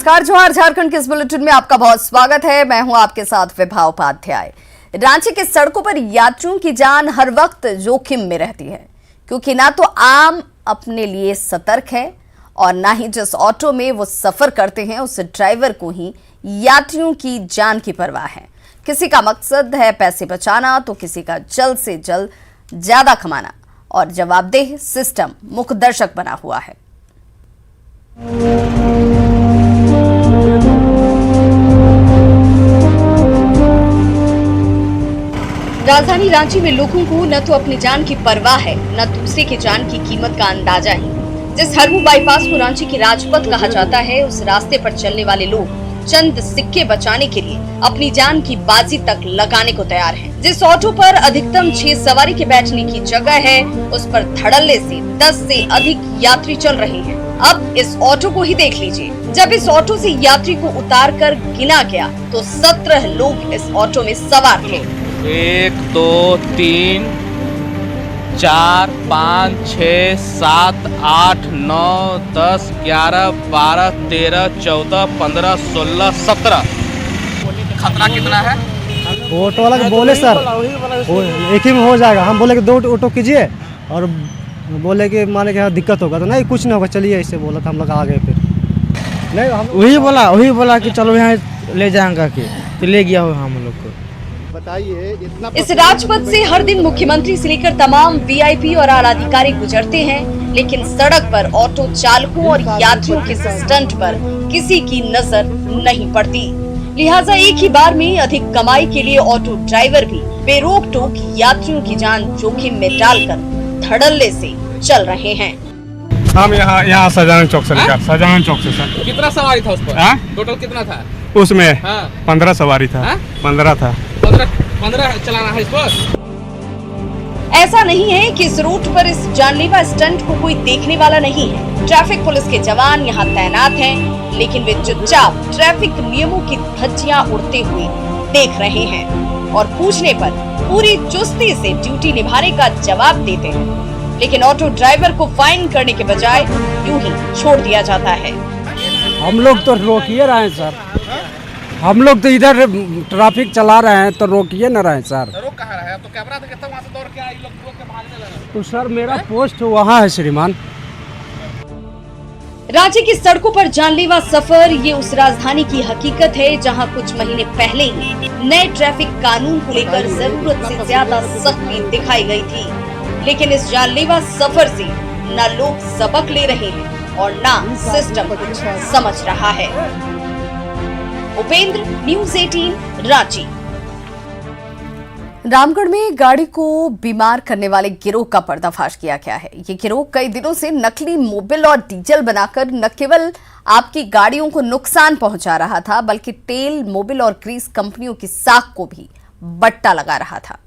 नमस्कार, जोहार। झारखंड के इस बुलेटिन में आपका बहुत स्वागत है। मैं हूं आपके साथ विभा उपाध्याय। रांची के सड़कों पर यात्रियों की जान हर वक्त जोखिम में रहती है, क्योंकि ना तो आम अपने लिए सतर्क है और ना ही जिस ऑटो में वो सफर करते हैं उस ड्राइवर को ही यात्रियों की जान की परवाह है। किसी का मकसद है पैसे बचाना तो किसी का जल्द से जल्द ज्यादा कमाना, और जवाबदेह सिस्टम मुखदर्शक बना हुआ है। राजधानी रांची में लोगों को न तो अपनी जान की परवाह है, न दूसरे की जान की कीमत का अंदाजा है। जिस हरमू बाईपास को रांची की राजपथ कहा जाता है, उस रास्ते पर चलने वाले लोग चंद सिक्के बचाने के लिए अपनी जान की बाजी तक लगाने को तैयार हैं। जिस ऑटो पर अधिकतम 6 सवारी के बैठने की जगह है, उस पर धड़ल्ले से 10 से अधिक यात्री चल रहे हैं। अब इस ऑटो को ही देख लीजिए। जब इस ऑटो से यात्री को उतार कर गिना गया तो 17 लोग इस ऑटो में सवार थे। 1 2 3 4 5 6 7 8 9 10 11 12 13 14 15 16 17। खतरा कितना है? ऑटो वाला बोले सर एक ही में हो जाएगा। हम बोले कि 2 ऑटो कीजिए, और बोले कि माने कि दिक्कत होगा तो नहीं, कुछ नहीं होगा, चलिए ऐसे बोला था। हम लोग आ गए। फिर नहीं, हम वही बोला कि चलो यहाँ ले जाएंगे कि तो ले गया हो हम लोग को। बताइए, इस राजपथ से हर दिन मुख्यमंत्री से लेकर तमाम वीआईपी और आला अधिकारी गुजरते हैं, लेकिन सड़क पर ऑटो चालकों और यात्रियों के स्टंट पर किसी की नजर नहीं पड़ती। लिहाजा एक ही बार में अधिक कमाई के लिए ऑटो ड्राइवर भी बेरोक टोक यात्रियों की जान जोखिम में डालकर धड़ल्ले से चल रहे हैं। हम यहाँ शाहजहां चौक से निकाल, शाहजहां चौक से सर। कितना सवारी था उस पर? टोटल कितना था उसमें? 15 सवारी था। 15 था। 15 चलाना है इस पर। ऐसा नहीं है कि इस रूट पर इस जानलेवा स्टंट को कोई देखने वाला नहीं है। ट्रैफिक पुलिस के जवान यहाँ तैनात हैं, लेकिन वे चुपचाप ट्रैफिक नियमों की धज्जियां उड़ते हुए देख रहे हैं और पूछने पर पूरी चुस्ती से ड्यूटी निभाने का जवाब देते हैं। लेकिन ऑटो ड्राइवर को फाइन करने के बजाय यूं ही छोड़ दिया जाता है। हम लोग तो रोकिए रहे हैं सर, हम लोग तो इधर ट्रैफिक चला रहे हैं तो रोकिए न रहे हैं सर। रोक कहाँ रहा है? तो कैमरा देखता वहाँ से दौड़ के आए, लोग रोक के भागने लगे। तो सर मेरा पोस्ट वहाँ है श्रीमान। रांची की सड़कों पर जानलेवा सफर, ये उस राजधानी की हकीकत है जहां कुछ महीने पहले ही नए ट्रैफिक कानून को लेकर जरूरत से ज्यादा सख्ती दिखाई गई थी। लेकिन इस जानलेवा सफर से न लोग सबक ले रहे हैं और न सिस्टम कुछ समझ रहा है। उपेंद्र, न्यूज़ 18, रांची। रामगढ़ में गाड़ी को बीमार करने वाले गिरोह का पर्दाफाश किया गया है। ये गिरोह कई दिनों से नकली मोबिल और डीजल बनाकर न केवल आपकी गाड़ियों को नुकसान पहुंचा रहा था, बल्कि तेल, मोबिल और ग्रीस कंपनियों की साख को भी बट्टा लगा रहा था।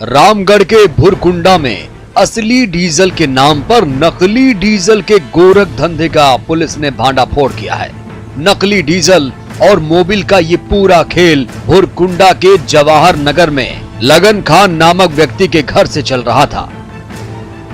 रामगढ़ के भुरकुंडा में असली डीजल के नाम पर नकली डीजल के गोरख धंधे का पुलिस ने भांडाफोड़ किया है। नकली डीजल और मोबिल का ये पूरा खेल भुरकुंडा के जवाहर नगर में लगन खान नामक व्यक्ति के घर से चल रहा था।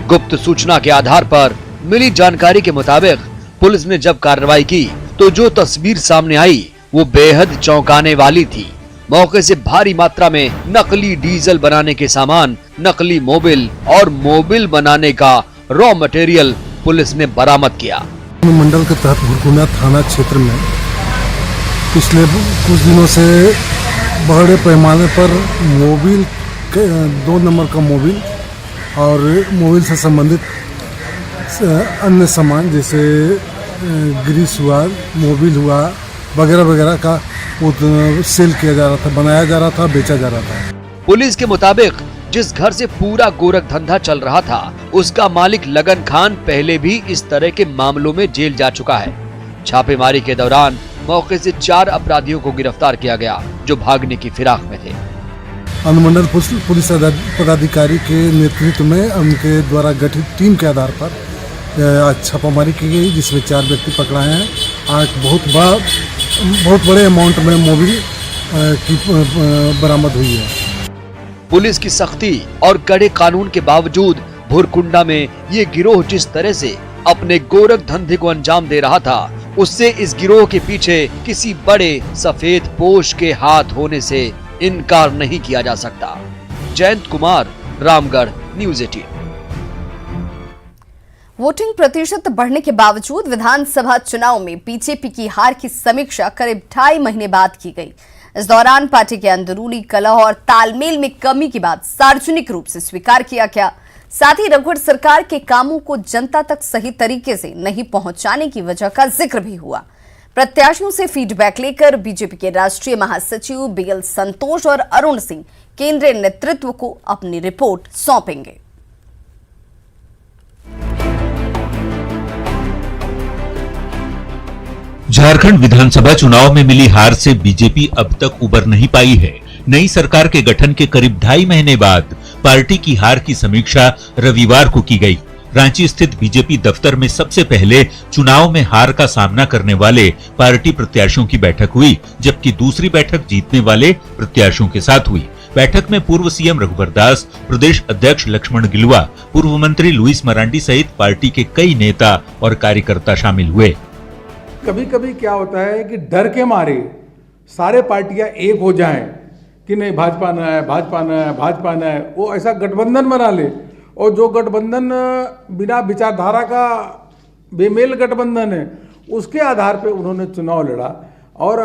गुप्त सूचना के आधार पर मिली जानकारी के मुताबिक पुलिस ने जब कार्रवाई की तो जो तस्वीर सामने आई वो बेहद चौंकाने वाली थी। मौके से भारी मात्रा में नकली डीजल बनाने के सामान, नकली मोबिल और मोबिल बनाने का रॉ मटेरियल पुलिस ने बरामद किया। मंडल के तहत भुरकुंडा थाना क्षेत्र में पिछले कुछ दिनों से बड़े पैमाने पर मोबिल 2 नंबर का मोबिल और मोबिल से संबंधित अन्य सामान जैसे ग्रीस हुआ, मोबिल हुआ वगैरह वगैरह का सेल किया जा रहा था, बनाया जा रहा था, बेचा जा रहा था। पुलिस के मुताबिक जिस घर से पूरा गोरख धंधा चल रहा था उसका मालिक लगन खान पहले भी इस तरह के मामलों में जेल जा चुका है। छापेमारी के दौरान मौके से 4 अपराधियों को गिरफ्तार किया गया जो भागने की फिराक में थे। अनुमंडल पुलिस पदाधिकारी के नेतृत्व में उनके द्वारा गठित टीम के आधार पर छापामारी की गई, जिसमें 4 व्यक्ति पकड़ाए हैं। आज बहुत बड़े अमाउंट में मोबिल की बरामद हुई है। पुलिस की सख्ती और कड़े कानून के बावजूद भुरकुंडा में ये गिरोह जिस तरह से अपने गोरख धंधे को अंजाम दे रहा था, उससे इस गिरोह के पीछे किसी बड़े सफेद पोश के हाथ होने से इनकार नहीं किया जा सकता। जयंत कुमार, रामगढ़, न्यूज़ 18। वोटिंग प्रतिशत बढ़ने के बावजूद विधानसभा चुनाव में बीजेपी की हार की समीक्षा करीब 2.5 महीने बाद की गई। इस दौरान पार्टी के अंदरूनी कलह और तालमेल में कमी की बात सार्वजनिक रूप से स्वीकार किया गया। साथ ही रघुवर सरकार के कामों को जनता तक सही तरीके से नहीं पहुंचाने की वजह का जिक्र भी हुआ। प्रत्याशियों से फीडबैक लेकर बीजेपी के राष्ट्रीय महासचिव बीएल संतोष और अरुण सिंह केंद्रीय नेतृत्व को अपनी रिपोर्ट सौंपेंगे। झारखंड विधानसभा चुनाव में मिली हार से बीजेपी अब तक उबर नहीं पाई है। नई सरकार के गठन के करीब 2.5 महीने बाद पार्टी की हार की समीक्षा रविवार को की गई। रांची स्थित बीजेपी दफ्तर में सबसे पहले चुनाव में हार का सामना करने वाले पार्टी प्रत्याशियों की बैठक हुई, जबकि दूसरी बैठक जीतने वाले प्रत्याशियों के साथ हुई। बैठक में पूर्व सीएम रघुवर दास, प्रदेश अध्यक्ष लक्ष्मण गिलुआ, पूर्व मंत्री लुइस मरांडी सहित पार्टी के कई नेता और कार्यकर्ता शामिल हुए। कभी कभी क्या होता है कि डर के मारे सारे पार्टियां एक हो जाएं कि नहीं भाजपा न है, भाजपा न है, भाजपा न है, वो ऐसा गठबंधन बना ले, और जो गठबंधन बिना विचारधारा का बेमेल गठबंधन है, उसके आधार पे उन्होंने चुनाव लड़ा, और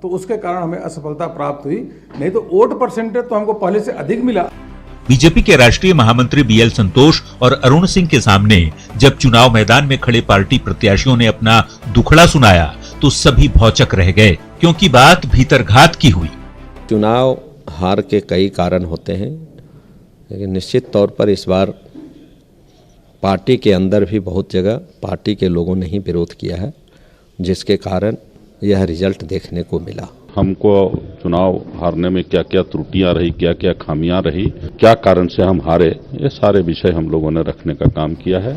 तो उसके कारण हमें असफलता प्राप्त हुई। नहीं तो वोट परसेंटेज तो हमको पहले से अधिक मिला। बीजेपी के राष्ट्रीय महामंत्री बीएल संतोष और अरुण सिंह के सामने जब चुनाव मैदान में खड़े पार्टी प्रत्याशियों ने अपना दुखड़ा सुनाया तो सभी भौचक रह गए, क्योंकि बात भीतरघात की हुई। चुनाव हार के कई कारण होते हैं, लेकिन निश्चित तौर पर इस बार पार्टी के अंदर भी बहुत जगह पार्टी के लोगों ने ही विरोध किया है, जिसके कारण यह रिजल्ट देखने को मिला। हमको चुनाव हारने में क्या क्या त्रुटियां रही, क्या क्या खामियां रही, क्या कारण से हम हारे, ये सारे विषय हम लोगों ने रखने का काम किया है।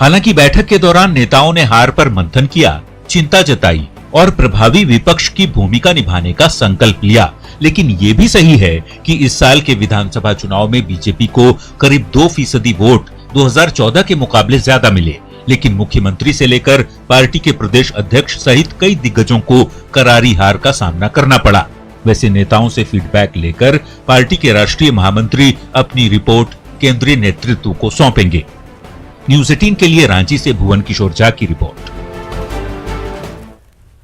हालांकि बैठक के दौरान नेताओं ने हार पर मंथन किया, चिंता जताई और प्रभावी विपक्ष की भूमिका निभाने का संकल्प लिया। लेकिन ये भी सही है कि इस साल के विधानसभा चुनाव में बीजेपी को करीब 2% वोट 2014 के मुकाबले ज्यादा मिले, लेकिन मुख्यमंत्री से लेकर पार्टी के प्रदेश अध्यक्ष सहित कई दिग्गजों को करारी हार का सामना करना पड़ा। वैसे नेताओं से फीडबैक लेकर पार्टी के राष्ट्रीय महामंत्री अपनी रिपोर्ट केंद्रीय नेतृत्व को सौंपेंगे। न्यूज़ 18 के लिए रांची से भुवन किशोर झा की रिपोर्ट।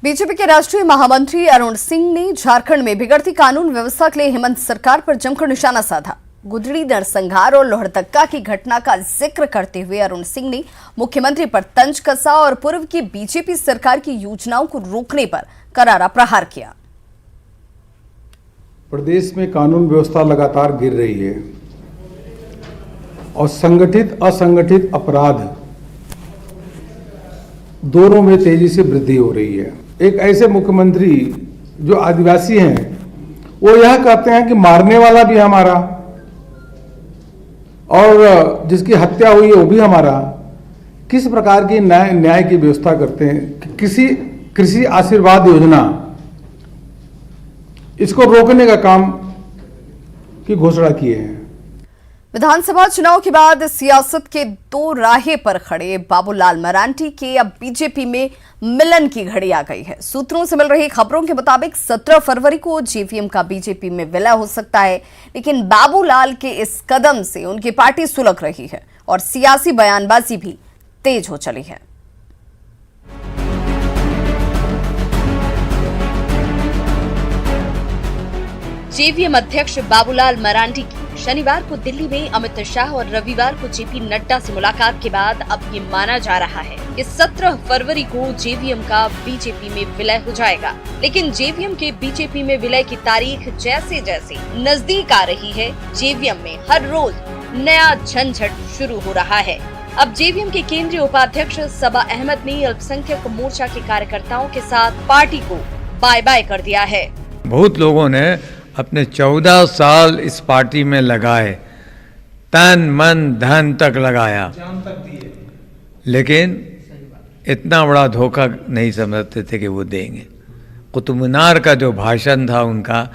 बीजेपी के राष्ट्रीय महामंत्री अरुण सिंह ने झारखंड में बिगड़ती कानून व्यवस्था के लिए हेमंत सरकार पर जमकर निशाना साधा। गुदड़ी, नरसंहार और लोहरदगा की घटना का जिक्र करते हुए अरुण सिंह ने मुख्यमंत्री पर तंज कसा और पूर्व की बीजेपी सरकार की योजनाओं को रोकने पर करारा प्रहार किया। प्रदेश में कानून व्यवस्था लगातार गिर रही है और संगठित असंगठित अपराध दोनों में तेजी से वृद्धि हो रही है। एक ऐसे मुख्यमंत्री जो आदिवासी हैं, वो यह कहते हैं कि मारने वाला भी हमारा और जिसकी हत्या हुई है वो भी हमारा। किस प्रकार की न्याय की व्यवस्था करते हैं? किसी कृषि आशीर्वाद योजना, इसको रोकने का काम की घोषणा किए हैं। विधानसभा चुनाव के बाद सियासत के दो राहे पर खड़े बाबूलाल मरांडी के अब बीजेपी में मिलन की घड़ी आ गई है। सूत्रों से मिल रही खबरों के मुताबिक 17 फरवरी को जेवीएम का बीजेपी में विलय हो सकता है, लेकिन बाबूलाल के इस कदम से उनकी पार्टी सुलग रही है और सियासी बयानबाजी भी तेज हो चली है। जेवीएम अध्यक्ष बाबूलाल मरांडी की शनिवार को दिल्ली में अमित शाह और रविवार को जेपी नड्डा से मुलाकात के बाद अब ये माना जा रहा है कि 17 फरवरी को जेवीएम का बीजेपी में विलय हो जाएगा। लेकिन जेवीएम के बीजेपी में विलय की तारीख जैसे जैसे नजदीक आ रही है, जेवीएम में हर रोज नया झंझट शुरू हो रहा है। अब जेवीएम के केंद्रीय उपाध्यक्ष सबा अहमद ने अल्पसंख्यक मोर्चा के कार्यकर्ताओं के साथ पार्टी को बाय बाय कर दिया है। बहुत लोगों ने अपने 14 साल इस पार्टी में लगाए, तन मन धन तक लगाया, लेकिन इतना बड़ा धोखा नहीं समझते थे कि वो देंगे। कुतुब मीनार का जो भाषण था उनका,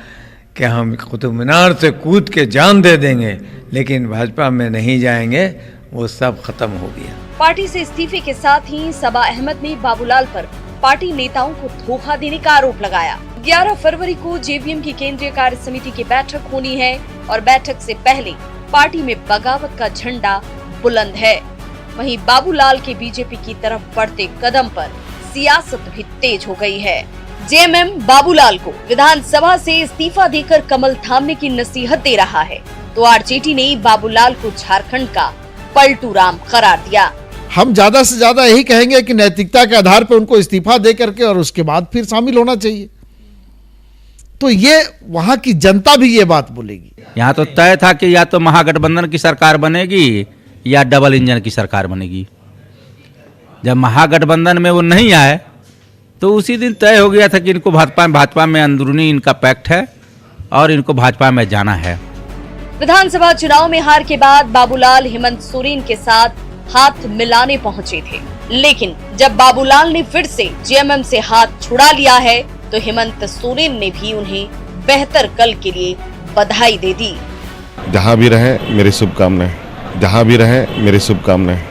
कि हम कुतुब मीनार से कूद के जान दे देंगे लेकिन भाजपा में नहीं जाएंगे, वो सब खत्म हो गया। पार्टी से इस्तीफे के साथ ही सबा अहमद ने बाबूलाल पर पार्टी नेताओं को धोखा देने का आरोप लगाया। 11 फरवरी को जेवीएम की केंद्रीय कार्य समिति की बैठक होनी है और बैठक से पहले पार्टी में बगावत का झंडा बुलंद है। वहीं बाबूलाल के बीजेपी की तरफ बढ़ते कदम पर सियासत भी तेज हो गई है। जेएमएम बाबूलाल को विधानसभा से इस्तीफा देकर कमल थामने की नसीहत दे रहा है, तो आरजेडी ने बाबूलाल को झारखंड का पलटू राम करार दिया। हम ज्यादा से ज्यादा यही कहेंगे कि नैतिकता के आधार पर उनको इस्तीफा दे करके और उसके बाद फिर शामिल होना चाहिए। तो ये वहां की जनता भी ये बात बोलेगी। यहाँ तो तय था कि या तो महागठबंधन की सरकार बनेगी या डबल इंजन की सरकार बनेगी। जब महागठबंधन में वो नहीं आए तो उसी दिन तय हो गया था कि इनको भाजपा में अंदरूनी इनका पैक्ट है और इनको भाजपा में जाना है। विधानसभा चुनाव में हार के बाद बाबूलाल हेमंत सोरेन के साथ हाथ मिलाने पहुंचे थे, लेकिन जब बाबूलाल ने फिर से जेएमएम से हाथ छुड़ा लिया है तो हेमंत सोरेन ने भी उन्हें बेहतर कल के लिए बधाई दे दी। जहां भी रहे मेरी शुभकामनाएं, जहां भी रहे मेरी शुभकामनाएं।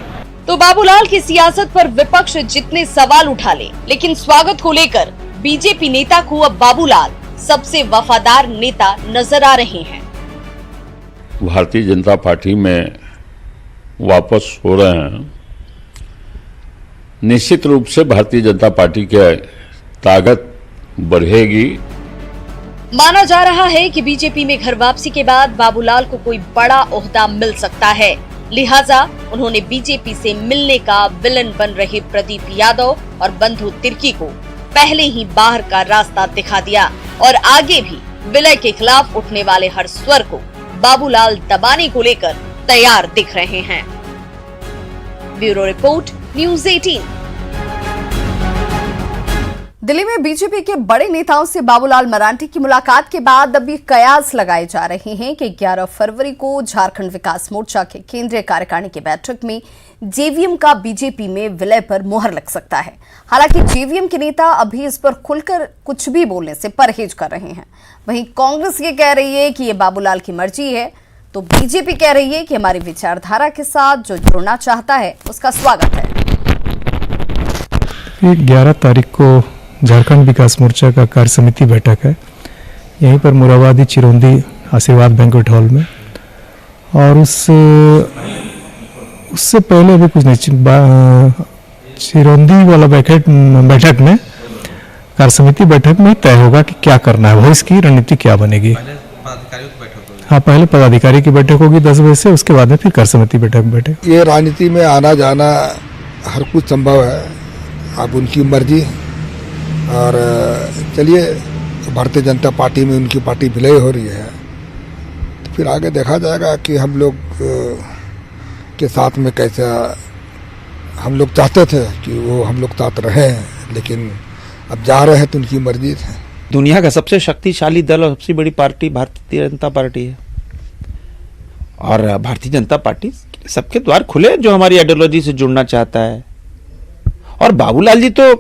तो बाबूलाल की सियासत पर विपक्ष जितने सवाल उठा ले, लेकिन स्वागत को लेकर बीजेपी नेता को अब बाबूलाल सबसे वफादार नेता नजर आ रहे हैं। भारतीय जनता पार्टी में वापस हो रहे हैं, निश्चित रूप से भारतीय जनता पार्टी की ताकत बढ़ेगी। माना जा रहा है कि बीजेपी में घर वापसी के बाद बाबूलाल को कोई बड़ा ओहदा मिल सकता है, लिहाजा उन्होंने बीजेपी से मिलने का विलन बन रहे प्रदीप यादव और बंधु तिर्की को पहले ही बाहर का रास्ता दिखा दिया और आगे भी विलय के खिलाफ उठने वाले हर स्वर को बाबूलाल दबाने को लेकर तैयार दिख रहे हैं। Bureau report, news 18। दिल्ली में बीजेपी के बड़े नेताओं से बाबूलाल मरांडी की मुलाकात के बाद अब ये कयास लगाए जा रहे हैं कि 11 फरवरी को झारखंड विकास मोर्चा के केंद्रीय कार्यकारिणी की बैठक में जेवीएम का बीजेपी में विलय पर मुहर लग सकता है। हालांकि जेवीएम के नेता अभी इस पर खुलकर कुछ भी बोलने से परहेज कर रहे हैं। वहीं कांग्रेस ये कह रही है कि ये बाबूलाल की मर्जी है, तो बीजेपी कह रही है कि हमारी विचारधारा के साथ जो जुड़ना चाहता है उसका स्वागत है। 11 तारीख को झारखंड विकास मोर्चा का कार्य समिति बैठक है, यहीं पर मुराबादी चिरौंदी आशीर्वाद बैंक्वेट हॉल में, और उससे पहले भी कुछ नहीं, चिरौंदी वाला बैठक में कार्य समिति बैठक में तय होगा कि क्या करना है, भविष्य की रणनीति क्या बनेगी। हाँ, पहले पदाधिकारी की बैठक होगी 10 बजे से, उसके बाद में फिर कार्य समिति बैठक। ये राजनीति में आना जाना हर कुछ संभव है, अब उनकी मर्जी। और चलिए, भारतीय जनता पार्टी में उनकी पार्टी विलय हो रही है, तो फिर आगे देखा जाएगा कि हम लोग के साथ में कैसा। हम लोग चाहते थे कि वो हम लोग साथ रहे, लेकिन अब जा रहे हैं तो उनकी मर्जी है। दुनिया का सबसे शक्तिशाली दल और सबसे बड़ी पार्टी भारतीय जनता पार्टी है, और भारतीय जनता पार्टी सबके द्वार खुले जो हमारी आइडियोलॉजी से जुड़ना चाहता है। और बाबूलाल जी तो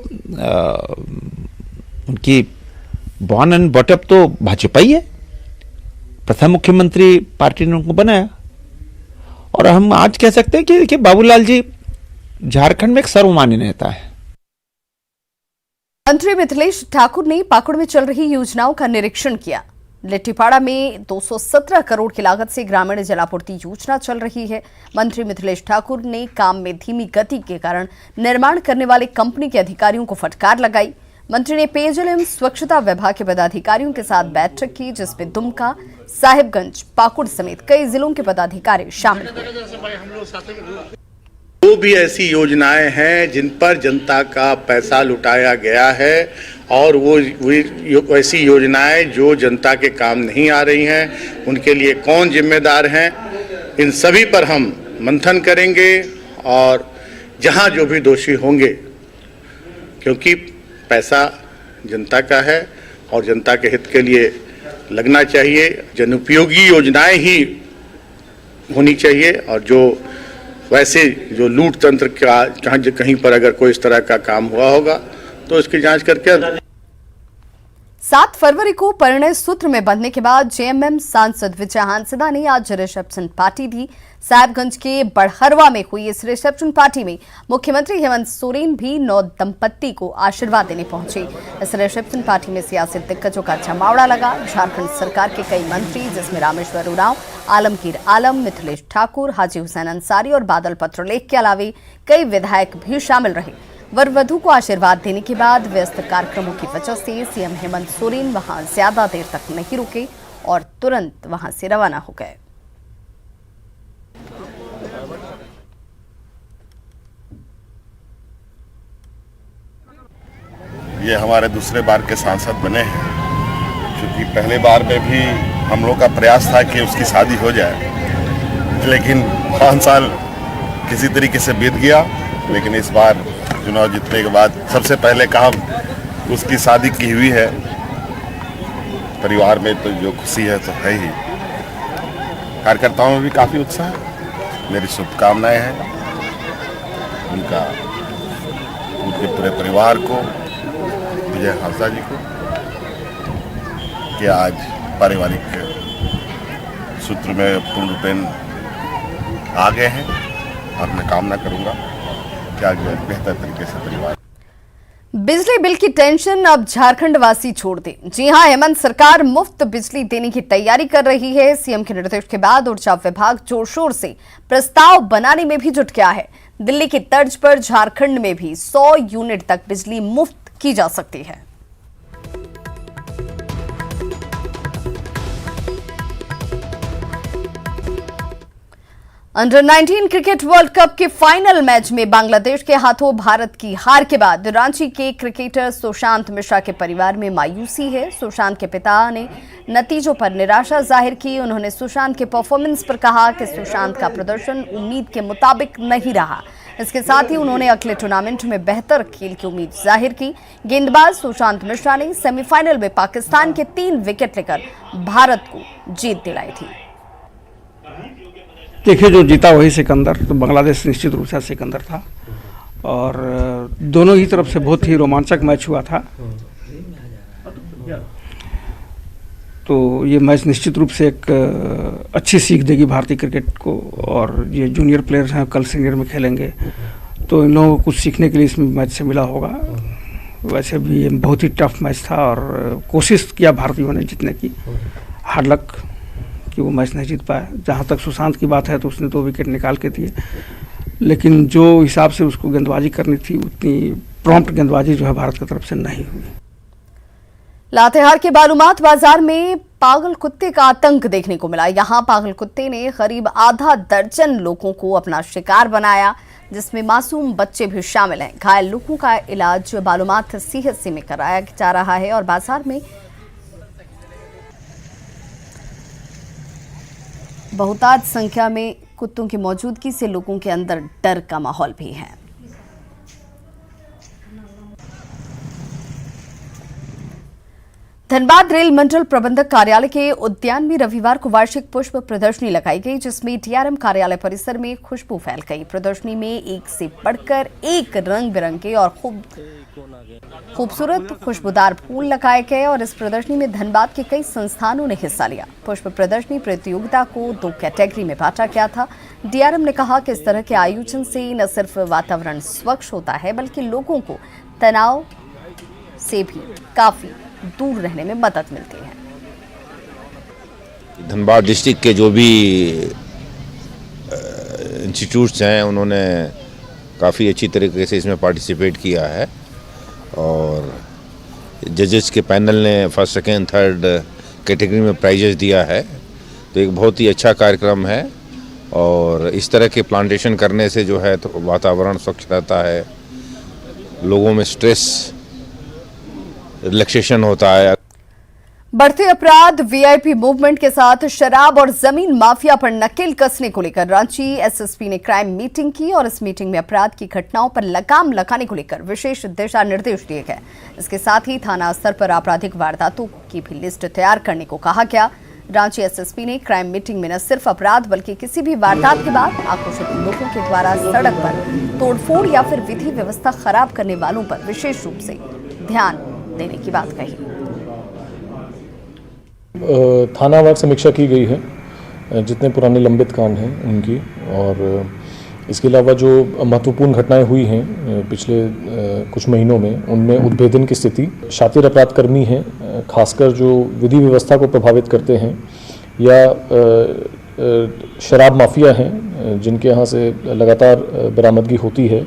उनकी बॉर्न एंड बॉटअप तो भाजपा ही है, प्रथम मुख्यमंत्री पार्टी ने उनको बनाया, और हम आज कह सकते हैं कि देखिए बाबूलाल जी झारखंड में एक सर्वमान्य नेता है। मंत्री मिथिलेश ठाकुर ने पाकुड़ में चल रही योजनाओं का निरीक्षण किया। लिट्टीपाड़ा में 217 करोड़ की लागत से ग्रामीण जलापूर्ति योजना चल रही है। मंत्री मिथिलेश ठाकुर ने काम में धीमी गति के कारण निर्माण करने वाले कंपनी के अधिकारियों को फटकार लगाई। मंत्री ने पेयजल एवं स्वच्छता विभाग के पदाधिकारियों के साथ बैठक की, जिसमें दुमका, साहिबगंज, पाकुड़ समेत कई जिलों के पदाधिकारी शामिल हुए। जो भी ऐसी योजनाएं हैं जिन पर जनता का पैसा लुटाया गया है और वो ऐसी योजनाएं जो जनता के काम नहीं आ रही हैं, उनके लिए कौन जिम्मेदार हैं, इन सभी पर हम मंथन करेंगे। और जहां जो भी दोषी होंगे, क्योंकि पैसा जनता का है और जनता के हित के लिए लगना चाहिए, जनोपयोगी योजनाएं ही होनी चाहिए, और जो वैसे जो लूट तंत्र का कहीं पर अगर कोई इस तरह का काम हुआ होगा तो इसकी जांच करके। 7 फरवरी को परिणय सूत्र में बंधने के बाद जेएमएम सांसद विजय हांसदा ने आज रिसेप्शन पार्टी दी। साहिबगंज के बड़हरवा में हुई इस रिसेप्शन पार्टी में मुख्यमंत्री हेमंत सोरेन भी नव दंपत्ति को आशीर्वाद देने पहुंचे। इस रिसेप्शन पार्टी में सियासी दिग्गजों का जमावड़ा लगा। झारखंड सरकार के कई मंत्री जिसमें रामेश्वर उरांव, आलमगीर आलम, मिथिलेश ठाकुर, हाजी हुसैन अंसारी और बादल पत्रलेख के अलावे कई विधायक भी शामिल रहे। वर वधू को आशीर्वाद देने के बाद व्यस्त कार्यक्रमों की वजह से सीएम हेमंत सोरेन वहां ज्यादा देर तक नहीं रुके और तुरंत वहां से रवाना हो गए। ये हमारे दूसरे बार के सांसद बने हैं, क्योंकि पहले बार में भी हम लोग का प्रयास था कि उसकी शादी हो जाए, लेकिन 5 साल किसी तरीके से बीत गया। लेकिन इस बार चुनाव जीतने के बाद सबसे पहले काम उसकी शादी की हुई है। परिवार में तो जो खुशी है तो है ही, कार्यकर्ताओं में भी काफ़ी उत्साह है। मेरी शुभकामनाएं हैं उनका, उनके पूरे परिवार को, विजय हांसदा जी को, कि आज पारिवारिक सूत्र में पूर्ण रूपेण आ गए हैं। और मैं कामना करूंगा कि आगे बेहतर तरीके से परिवार। बिजली बिल की टेंशन अब झारखंड वासी छोड़ दे। जी हां, हेमंत सरकार मुफ्त बिजली देने की तैयारी कर रही है। सीएम के निर्देश के बाद ऊर्जा विभाग जोर शोर से प्रस्ताव बनाने में भी जुट गया है। दिल्ली की तर्ज पर झारखंड में भी 100 यूनिट तक बिजली मुफ्त की जा सकती है। अंडर 19 क्रिकेट वर्ल्ड कप के फाइनल मैच में बांग्लादेश के हाथों भारत की हार के बाद रांची के क्रिकेटर सुशांत मिश्रा के परिवार में मायूसी है। सुशांत के पिता ने नतीजों पर निराशा जाहिर की। उन्होंने सुशांत के परफॉर्मेंस पर कहा कि सुशांत का प्रदर्शन उम्मीद के मुताबिक नहीं रहा। इसके साथ ही उन्होंने अगले टूर्नामेंट में बेहतर खेल की उम्मीद जाहिर की। गेंदबाज सुशांत मिश्रा ने सेमीफाइनल में पाकिस्तान के 3 विकेट लेकर भारत को जीत दिलाई थी। देखिए, जो जीता वही सिकंदर, तो बांग्लादेश निश्चित रूप से सिकंदर था और दोनों ही तरफ से बहुत ही रोमांचक मैच हुआ था। तो ये मैच निश्चित रूप से एक अच्छी सीख देगी भारतीय क्रिकेट को। और ये जूनियर प्लेयर्स हैं, कल सीनियर में खेलेंगे, तो इन लोगों को कुछ सीखने के लिए इसमें मैच से मिला होगा। वैसे भी ये बहुत ही टफ मैच था और कोशिश किया भारतीयों ने जीतने की। हार्ड लक कि वो मैच नहीं जीत पाया। जहाँ तक सुशांत की बात है तो उसने 2 विकेट निकाल के दिए, लेकिन जो हिसाब से उसको गेंदबाजी करनी थी उतनी प्रॉम्प्ट गेंदबाजी जो है भारत की तरफ से नहीं हुई। लातेहार के बालूमाथ बाजार में पागल कुत्ते का आतंक देखने को मिला। यहाँ पागल कुत्ते ने करीब आधा दर्जन लोगों को अपना शिकार बनाया, जिसमें मासूम बच्चे भी शामिल हैं। घायल लोगों का इलाज बालूमाथ सीएचसी में कराया जा रहा है और बाजार में बहुतायत संख्या में कुत्तों की मौजूदगी से लोगों के अंदर डर का माहौल भी है। धनबाद रेल मंडल प्रबंधक कार्यालय के उद्यान में रविवार को वार्षिक पुष्प प्रदर्शनी लगाई गई, जिसमें डीआरएम कार्यालय परिसर में खुशबू फैल गई। प्रदर्शनी में एक से बढ़कर एक रंग बिरंगे और खूबसूरत खुशबूदार फूल लगाए गए और इस प्रदर्शनी में धनबाद के कई संस्थानों ने हिस्सा लिया। पुष्प प्रदर्शनी प्रतियोगिता को 2 कैटेगरी में बांटा गया था। डीआरएम ने कहा कि इस तरह के आयोजन से न सिर्फ वातावरण स्वच्छ होता है बल्कि लोगों को तनाव से भी काफी दूर रहने में मदद मिलती है। धनबाद डिस्ट्रिक्ट के जो भी इंस्टीट्यूट्स हैं उन्होंने काफ़ी अच्छी तरीके से इसमें पार्टिसिपेट किया है और जजेस के पैनल ने फर्स्ट, सेकेंड, थर्ड कैटेगरी में प्राइजेस दिया है। तो एक बहुत ही अच्छा कार्यक्रम है और इस तरह के प्लांटेशन करने से जो है तो वातावरण स्वच्छ रहता है, लोगों में स्ट्रेस रिलैक्सेशन होता है। बढ़ते अपराध, वीआईपी मूवमेंट के साथ शराब और जमीन माफिया पर नकेल कसने को लेकर रांची एसएसपी ने क्राइम मीटिंग की और इस मीटिंग में अपराध की घटनाओं पर लगाम लगाने को लेकर विशेष दिशा निर्देश दिए गए। इसके साथ ही थाना स्तर पर आपराधिक वारदातों की भी लिस्ट तैयार करने को कहा गया। रांची एसएसपी ने क्राइम मीटिंग में न सिर्फ अपराध बल्कि किसी भी वारदात के बाद आक्रोशित लोगों के द्वारा सड़क पर तोड़फोड़ या फिर विधि व्यवस्था खराब करने वालों पर विशेष रूप से ध्यान देने की बात कही। थानावार समीक्षा की गई है, जितने पुराने लंबित कांड हैं उनकी, और इसके अलावा जो महत्वपूर्ण घटनाएं हुई हैं पिछले कुछ महीनों में, उनमें उद्भेदन की स्थिति, शातिर अपराधकर्मी हैं, खासकर जो विधि व्यवस्था को प्रभावित करते हैं, या शराब माफिया हैं जिनके यहाँ से लगातार बरामदगी होती है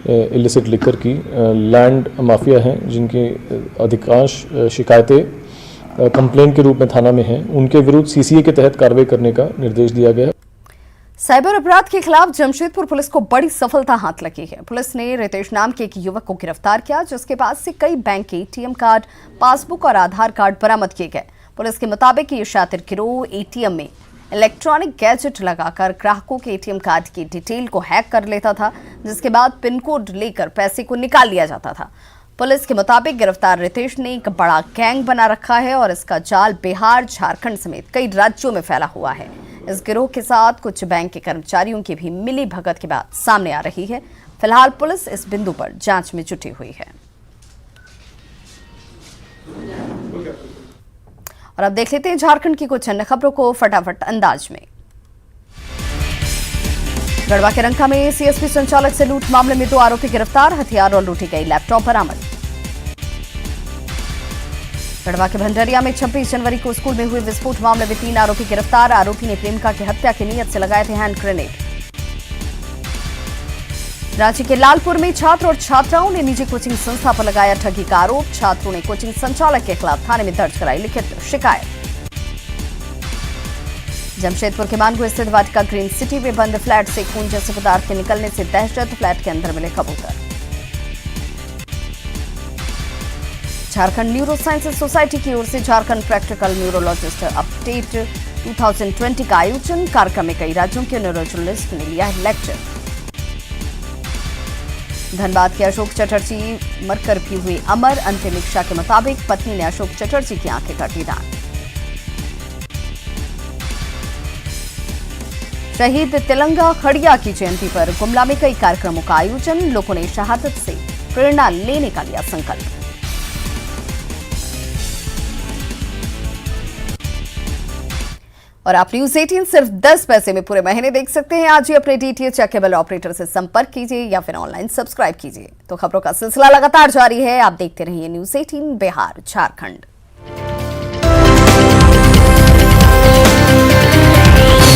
इलिसिट लिकर की, लैंड माफिया हैं जिनकी अधिकांश शिकायतें कंप्लेंट के रूप में थाना में हैं, उनके विरुद्ध सीसीए के तहत कार्रवाई करने का निर्देश दिया गया है। साइबर अपराध के खिलाफ जमशेदपुर पुलिस को बड़ी सफलता हाथ लगी है। पुलिस ने रितेश नाम के एक युवक को गिरफ्तार किया, जिसके पास से कई बैंक के एटीएम कार्ड, पासबुक और आधार कार्ड बरामद किए गए। पुलिस के मुताबिक ये शातिर गिरोह एटीएम में इलेक्ट्रॉनिक गैजेट लगाकर ग्राहकों के एटीएम कार्ड की डिटेल को हैक कर लेता था, जिसके बाद पिन कोड लेकर पैसे को निकाल लिया जाता था। पुलिस के मुताबिक गिरफ्तार रितेश ने एक बड़ा गैंग बना रखा है और इसका जाल बिहार, झारखंड समेत कई राज्यों में फैला हुआ है। इस गिरोह के साथ कुछ बैंक के कर्मचारियों की भी मिली भगत के बाद सामने आ रही है। फिलहाल पुलिस इस बिंदु पर जांच में जुटी हुई है। और अब देख लेते हैं झारखंड की कुछ अन्य खबरों को फटाफट अंदाज में। गढ़वा के रंका में सीएसपी संचालक से लूट मामले में 2 आरोपी गिरफ्तार, हथियार और लूटी गई लैपटॉप बरामद। गढ़वा के भंडरिया में 26 जनवरी को स्कूल में हुए विस्फोट मामले में 3 आरोपी गिरफ्तार, आरोपी ने प्रेमिका की हत्या की नीयत से लगाए थे हैंड ग्रेनेड। रांची के लालपुर में छात्र और छात्राओं ने निजी कोचिंग संस्था पर लगाया ठगी का आरोप, छात्रों ने कोचिंग संचालक के खिलाफ थाने में दर्ज कराई लिखित शिकायत। जमशेदपुर के मानगो स्थित वाटिका ग्रीन सिटी में बंद फ्लैट से खून जैसे पदार्थ के निकलने से दहशत, फ्लैट के अंदर मिले कबूतर। झारखंड न्यूरो साइंसेज सोसाइटी की ओर से झारखंड प्रैक्टिकल न्यूरोलॉजिस्ट अपडेट 2020 का आयोजन, कार्यक्रम में कई राज्यों के न्यूरोलॉजिस्ट ने लिया है लेक्चर। धनबाद के अशोक चटर्जी मरकर भी हुए अमर, अंतिम इच्छा के मुताबिक पत्नी ने अशोक चटर्जी की आंखें कर दी दान। शहीद तिलंगा खड़िया की जयंती पर गुमला में कई कार्यक्रमों का आयोजन, लोगों ने शहादत से प्रेरणा लेने का लिया संकल्प। और आप न्यूज 18 सिर्फ 10 पैसे में पूरे महीने देख सकते हैं। आज ही अपने डीटीएच या केबल ऑपरेटर से संपर्क कीजिए या फिर ऑनलाइन सब्सक्राइब कीजिए। तो खबरों का सिलसिला लगातार जारी है, आप देखते रहिए न्यूज 18 बिहार झारखंड।